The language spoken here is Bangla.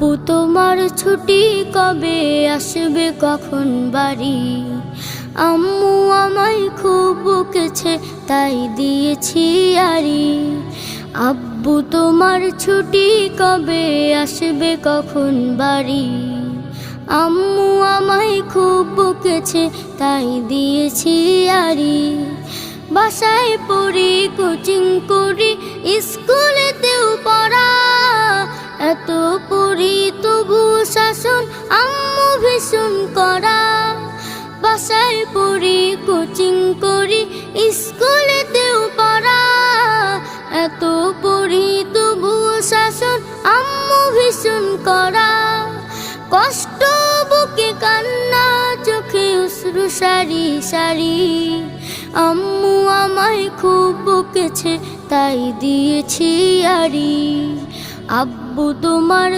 আব্বু তোমার ছুটি কবে আসবে কখন বাড়ি? আম্মু আমায় খুব বকেছে তাই দিয়েছি আড়ি। আব্বু তোমার ছুটি কবে আসবে কখন বাড়ি? আম্মু আমায় খুব বকেছে তাই দিয়েছি আড়ি। বাসায় পড়ি, কোচিং করি, স্কুলেতেও পড়া, এত পড়ি তবু শাসন আম্মু ভীষণ করা। বাসায় পড়ি, কোচিং করি, স্কুলেতেও পড়া, এত পড়ি তবু শাসন আম্মু ভীষণ করা। কষ্ট বুকে কান্না, চোখে অশ্রু সারি সারি। আম্মু আমায় খুব বকেছে তাই দিয়েছি আড়ি। আব্বু তোমার